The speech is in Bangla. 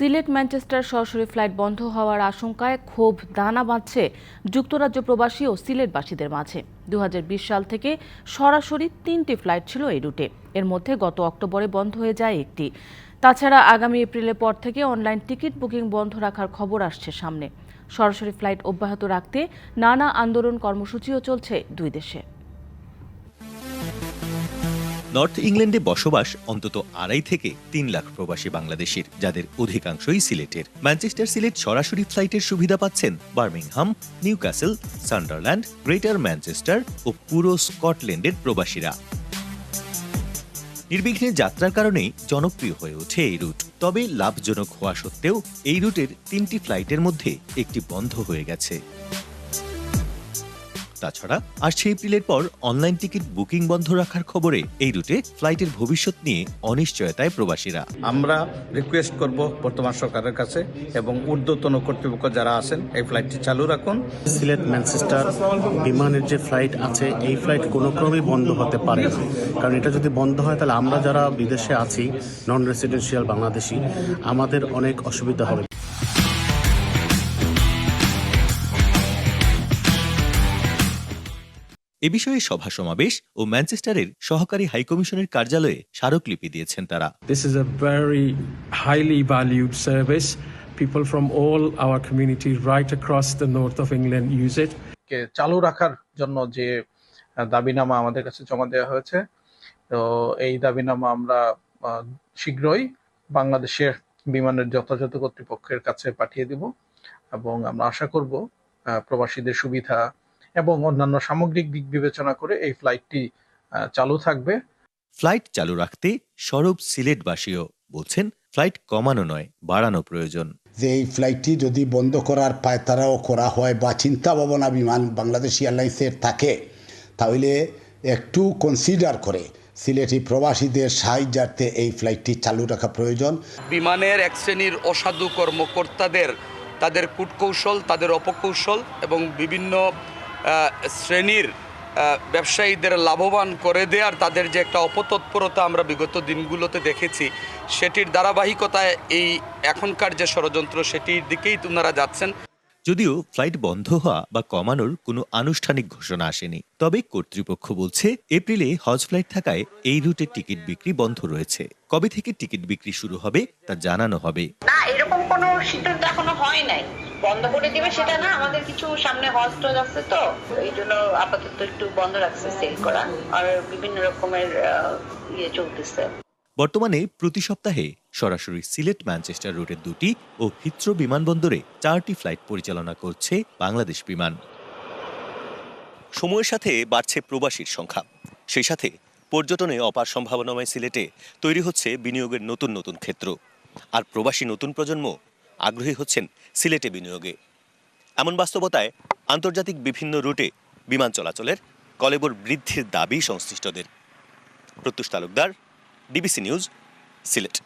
সিলেট ম্যানচেস্টার সরাসরি ফ্লাইট বন্ধ হওয়ার আশঙ্কায় ক্ষোভ দানা বাঁধছে যুক্তরাজ্য প্রবাসী ও সিলেটবাসীদের মাঝে। 2020 সাল থেকে সরাসরি 3টি ফ্লাইট ছিল এই রুটে। এর মধ্যে গত অক্টোবরে বন্ধ হয়ে যায় একটি। তাছাড়া আগামী এপ্রিলের পর থেকে অনলাইন টিকিট বুকিং বন্ধ রাখার খবর আসছে সামনে। সরাসরি ফ্লাইট অব্যাহত রাখতে নানা আন্দোলন কর্মসূচিও চলছে দুই দেশে। নর্থ ইংল্যান্ডে বসবাস অন্তত 2.5 থেকে 3 লাখ প্রবাসী বাংলাদেশির, যাদের অধিকাংশই সিলেটের। ম্যানচেস্টার সিলেট সরাসরি ফ্লাইটের সুবিধা পাচ্ছেন Birmingham, Newcastle, Sunderland, Greater Manchester ও পুরো স্কটল্যান্ডের প্রবাসীরা। নির্বিঘ্নে যাত্রার কারণেই জনপ্রিয় হয়ে ওঠে এই রুট। তবে লাভজনক হওয়া সত্ত্বেও এই রুটের 3টি ফ্লাইটের মধ্যে একটি বন্ধ হয়ে গেছে। তাছাড়া আসছে এপ্রিলের পর অনলাইন টিকিট বুকিং বন্ধ রাখার খবরে এই রুটে ফ্লাইটের ভবিষ্যৎ নিয়ে অনিশ্চয়তায় প্রবাসীরা। আমরা রিকোয়েস্ট করব বর্তমান সরকারের কাছে এবং ঊর্ধ্বতন কর্তৃপক্ষ যারা আছেন এই ফ্লাইটটি চালু রাখুন। সিলেট ম্যানচেস্টার বিমানের যে ফ্লাইট আছে এই ফ্লাইট কোনো ক্রমেই বন্ধ হতে পারে না, কারণ এটা যদি বন্ধ হয় তাহলে আমরা যারা বিদেশে আছি নন রেসিডেন্সিয়াল বাংলাদেশি আমাদের অনেক অসুবিধা হবে। এ বিষয়ে সভা সমাবেশ ও ম্যানচেস্টারের সহকারী হাইকমিশনের কার্যালয়ে স্মারকলিপি দিয়েছেন তারা। This is a very highly valued service. People from all our community right across the north of England use it. চালু রাখার জন্য যে দাবিনামা আমাদের কাছে জমা দেওয়া হয়েছে, তো এই দাবিনামা আমরা শীঘ্রই বাংলাদেশের বিমানের যথাযথ কর্তৃপক্ষের কাছে পাঠিয়ে দিব এবং আমরা আশা করব প্রবাসীদের সুবিধা এবং অন্যান্য সামগ্রিক দিক বিবেচনা করে এই ফ্লাইটটি চালু থাকবে। ফ্লাইট চালু রাখতে সরব সিলেটবাসীও বলছেন ফ্লাইট কমানো নয়, বাড়ানো প্রয়োজন। যে এই ফ্লাইটটি যদি বন্ধ করার পায়তারাও করা হয় বা চিন্তা ভাবনা বিমান বাংলাদেশ এয়ারলাইন্সের থাকে, তাহলে একটু কনসিডার করে সিলেটি প্রবাসীদের সাহায্যার্থে এই ফ্লাইটটি চালু রাখা প্রয়োজন। বিমানের এক শ্রেণীর অসাধু কর্মকর্তাদের তাদের কূটকৌশল, তাদের অপকৌশল এবং বিভিন্ন শ্রেণীর ব্যবসায়ীদের লাভবান করে দেওয়ার তাদের যে একটা অপতৎপরতা আমরা বিগত দিনগুলোতে দেখেছি, সেটির ধারাবাহিকতায় এই এখনকার যে ষড়যন্ত্র সেটির দিকেই ওনারা যাচ্ছেন। যদিও ফ্লাইট বন্ধ হওয়া বা কমানোর কোনো আনুষ্ঠানিক ঘোষণা আসেনি, তবে কর্তৃপক্ষ বলছে এপ্রিলে হজ ফ্লাইট থাকায় এই রুটের টিকিট বিক্রি বন্ধ রয়েছে। কবে থেকে টিকিট বিক্রি শুরু হবে তা জানানো হবে। না, এরকম কোনো সিদ্ধান্ত এখনো হয় নাই। বন্ধ করে দিবে সেটা না, আমাদের কিছু সামনে হজ টজ আছে, তো এই জন্য আপাতত একটু বন্ধ রাখছে সেল করা, আর বিভিন্ন রকমের চলতেছে। বর্তমানে প্রতি সপ্তাহে সরাসরি সিলেট ম্যানচেস্টার রুটের 2টি ও হিথ্রো বিমানবন্দরে 4টি ফ্লাইট পরিচালনা করছে বাংলাদেশ বিমান। সময়ের সাথে বাড়ছে প্রবাসীর সংখ্যা, সেই সাথে পর্যটনে অপার সম্ভাবনাময় সিলেটে তৈরি হচ্ছে বিনিয়োগের নতুন নতুন ক্ষেত্র। আর প্রবাসী নতুন প্রজন্ম আগ্রহী হচ্ছেন সিলেটে বিনিয়োগে। এমন বাস্তবতায় আন্তর্জাতিক বিভিন্ন রুটে বিমান চলাচলের কলেবর বৃদ্ধির দাবি সংশ্লিষ্টদের। প্রত্যুষ তালুকদার, ডিবিসি নিউজ, সিলেট।